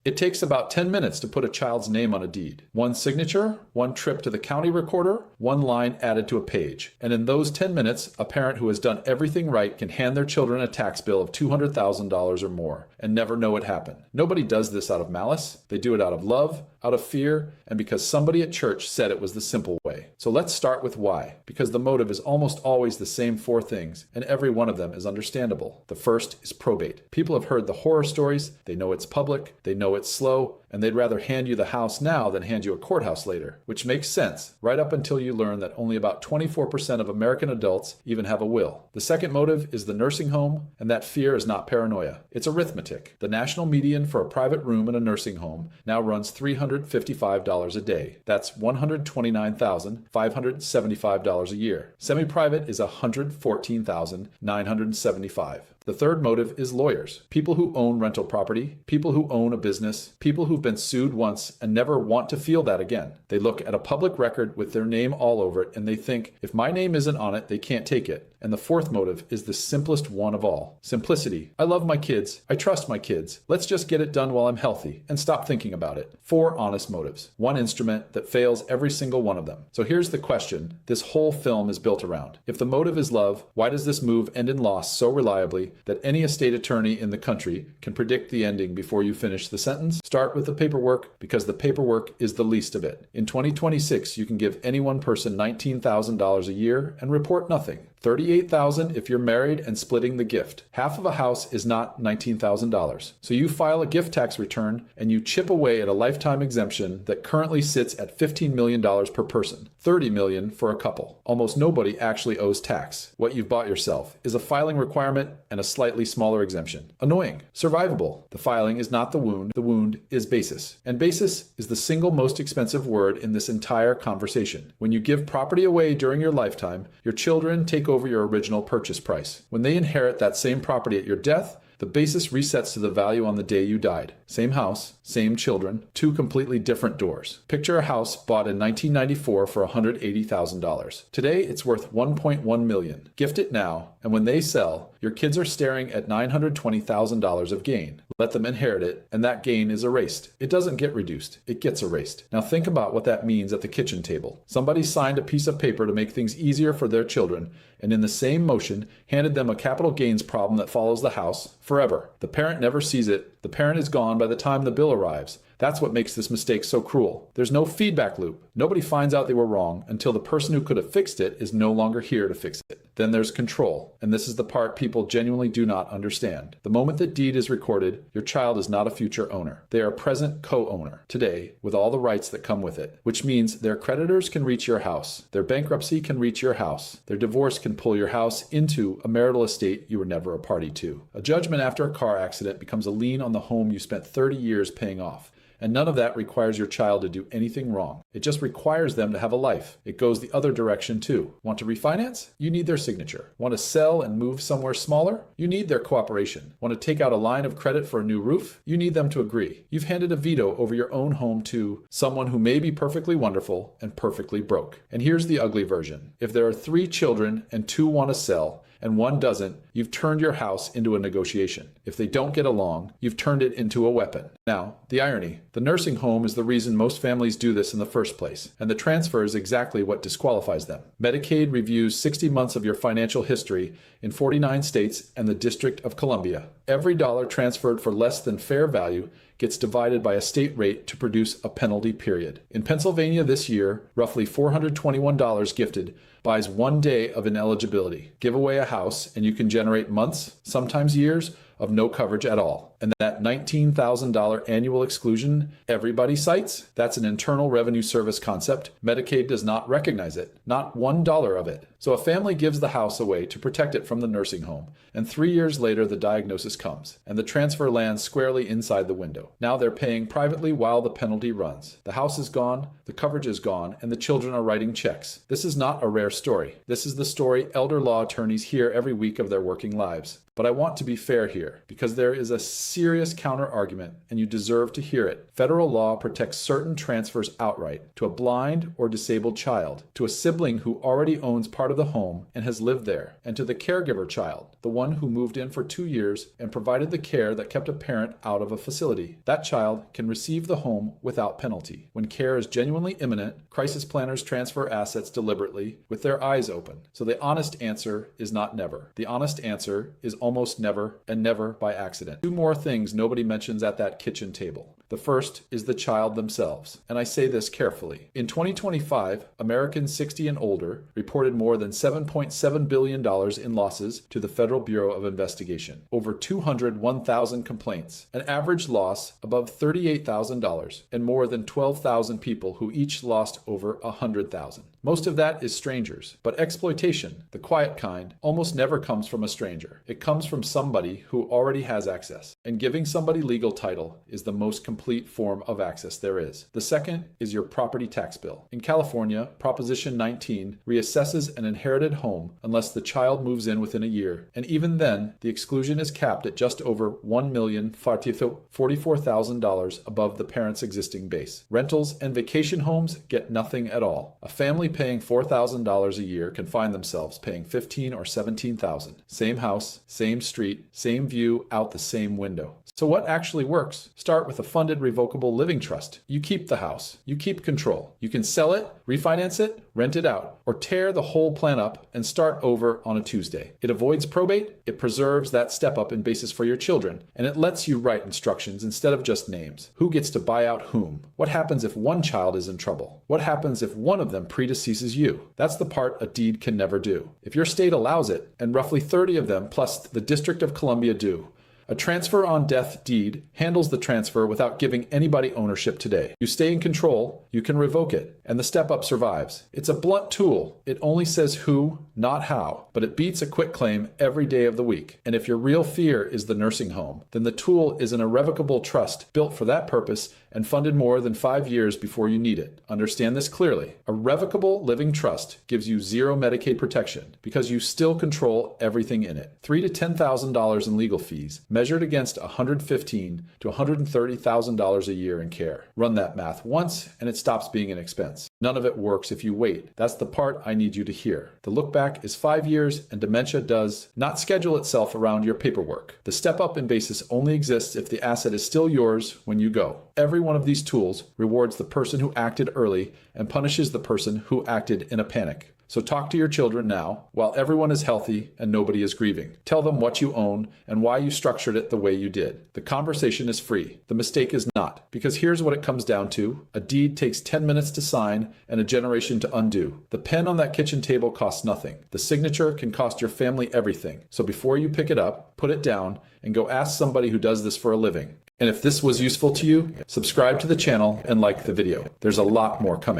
It takes about 10 minutes to put a child's name on a deed. One signature, one trip to the county recorder, one line added to a page. And in those 10 minutes, a parent who has done everything right can hand their children a tax bill of $200,000 or more and never know it happened. Nobody does this out of malice. They do it out of love, out of fear, and because somebody at church said it was the simple way. So let's start with why. Because the motive is almost always the same four things, and every one of them is understandable. The first is probate. People have heard the horror stories, they know it's public, they know it's slow, and they'd rather hand you the house now than hand you a courthouse later, which makes sense, right up until you learn that only about 24% of American adults even have a will. The second motive is the nursing home, and that fear is not paranoia. It's arithmetic. The national median for a private room in a nursing home now runs $355 a day. That's $129,575 a year. Semi-private is $114,975. The third motive is lawyers. People who own rental property, people who own a business, people who've been sued once and never want to feel that again. They look at a public record with their name all over it and they think, if my name isn't on it, they can't take it. And the fourth motive is the simplest one of all. Simplicity. I love my kids. I trust my kids. Let's just get it done while I'm healthy and stop thinking about it. Four honest motives. One instrument that fails every single one of them. So here's the question this whole film is built around. If the motive is love, why does this move end in loss so reliably that any estate attorney in the country can predict the ending before you finish the sentence? Start with the paperwork because the paperwork is the least of it. In 2026, you can give any one person $19,000 a year and report nothing. $38,000 if you're married and splitting the gift. Half of a house is not $19,000. So you file a gift tax return and you chip away at a lifetime exemption that currently sits at $15 million per person, $30 million for a couple. Almost nobody actually owes tax. What you've bought yourself is a filing requirement and a slightly smaller exemption. Annoying. Survivable. The filing is not the wound is basis. And basis is the single most expensive word in this entire conversation. When you give property away during your lifetime, your children take over your original purchase price. When they inherit that same property at your death, the basis resets to the value on the day you died. Same house, same children, two completely different doors. Picture a house bought in 1994 for $180,000. Today, it's worth $1.1 million. Gift it now, and when they sell, your kids are staring at $920,000 of gain. Let them inherit it, and that gain is erased. It doesn't get reduced, it gets erased. Now think about what that means at the kitchen table. Somebody signed a piece of paper to make things easier for their children, and in the same motion, handed them a capital gains problem that follows the house forever. The parent never sees it. The parent is gone by the time the bill arrives. That's what makes this mistake so cruel. There's no feedback loop. Nobody finds out they were wrong until the person who could have fixed it is no longer here to fix it. Then there's control, and this is the part people genuinely do not understand. The moment that deed is recorded, your child is not a future owner. They are a present co-owner today with all the rights that come with it, which means their creditors can reach your house. Their bankruptcy can reach your house. Their divorce can pull your house into a marital estate you were never a party to. A judgment after a car accident becomes a lien on the home you spent 30 years paying off. And none of that requires your child to do anything wrong. It just requires them to have a life. It goes the other direction too. Want to refinance? You need their signature. Want to sell and move somewhere smaller? You need their cooperation. Want to take out a line of credit for a new roof? You need them to agree. You've handed a veto over your own home to someone who may be perfectly wonderful and perfectly broke. And here's the ugly version. If there are 3 children and 2 want to sell, and 1 doesn't, you've turned your house into a negotiation. If they don't get along, you've turned it into a weapon. Now, the irony. The nursing home is the reason most families do this in the first place, and the transfer is exactly what disqualifies them. Medicaid reviews 60 months of your financial history in 49 states and the District of Columbia. Every dollar transferred for less than fair value gets divided by a state rate to produce a penalty period. In Pennsylvania this year, roughly $421 gifted buys 1 day of ineligibility. Give away a house and you can generate months, sometimes years, of no coverage at all. And that $19,000 annual exclusion everybody cites, that's an Internal Revenue Service concept. Medicaid does not recognize it, not $1 of it. So a family gives the house away to protect it from the nursing home, and 3 years later the diagnosis comes, and the transfer lands squarely inside the window. Now they're paying privately while the penalty runs. The house is gone, the coverage is gone, and the children are writing checks. This is not a rare story. This is the story elder law attorneys hear every week of their working lives. But I want to be fair here, because there is a serious counter-argument, and you deserve to hear it. Federal law protects certain transfers outright, to a blind or disabled child, to a sibling who already owns part of the home and has lived there, and to the caregiver child, the one who moved in for 2 years and provided the care that kept a parent out of a facility. That child can receive the home without penalty. When care is genuinely imminent, crisis planners transfer assets deliberately with their eyes open. So the honest answer is not never. The honest answer is almost never, and never by accident. 2 more things nobody mentions at that kitchen table. The first is the child themselves, and I say this carefully. In 2025, Americans 60 and older reported more than $7.7 billion in losses to the Federal Bureau of Investigation, over 201,000 complaints, an average loss above $38,000, and more than 12,000 people who each lost over $100,000. Most of that is strangers, but exploitation, the quiet kind, almost never comes from a stranger. It comes from somebody who already has access, and giving somebody legal title is the most complete form of access there is. The second is your property tax bill. In California, Proposition 19 reassesses an inherited home unless the child moves in within a year, and even then, the exclusion is capped at just over $1,044,000 above the parent's existing base. Rentals and vacation homes get nothing at all. A family paying $4,000 a year can find themselves paying $15,000 or $17,000. Same house, same street, same view out the same window. So what actually works? Start with a funded revocable living trust. You keep the house. You keep control. You can sell it, refinance it, rent it out, or tear the whole plan up and start over on a Tuesday. It avoids probate, it preserves that step up in basis for your children, and it lets you write instructions instead of just names. Who gets to buy out whom? What happens if one child is in trouble? What happens if one of them predeceases you? That's the part a deed can never do. If your state allows it, and roughly 30 of them plus the District of Columbia do, a transfer on death deed handles the transfer without giving anybody ownership today. You stay in control, you can revoke it, and the step-up survives. It's a blunt tool. It only says who, not how, but it beats a quitclaim every day of the week. And if your real fear is the nursing home, then the tool is an irrevocable trust built for that purpose and funded more than 5 years before you need it. Understand this clearly. A revocable living trust gives you zero Medicaid protection because you still control everything in it. $3,000 to $10,000 in legal fees, measured against $115,000 to $130,000 a year in care. Run that math once and it stops being an expense. None of it works if you wait. That's the part I need you to hear. The look back is 5 years and dementia does not schedule itself around your paperwork. The step up in basis only exists if the asset is still yours when you go. Every one of these tools rewards the person who acted early and punishes the person who acted in a panic. So talk to your children now, while everyone is healthy and nobody is grieving. Tell them what you own and why you structured it the way you did. The conversation is free. The mistake is not. Because here's what it comes down to. A deed takes 10 minutes to sign and a generation to undo. The pen on that kitchen table costs nothing. The signature can cost your family everything. So before you pick it up, put it down and go ask somebody who does this for a living. And if this was useful to you, subscribe to the channel and like the video. There's a lot more coming.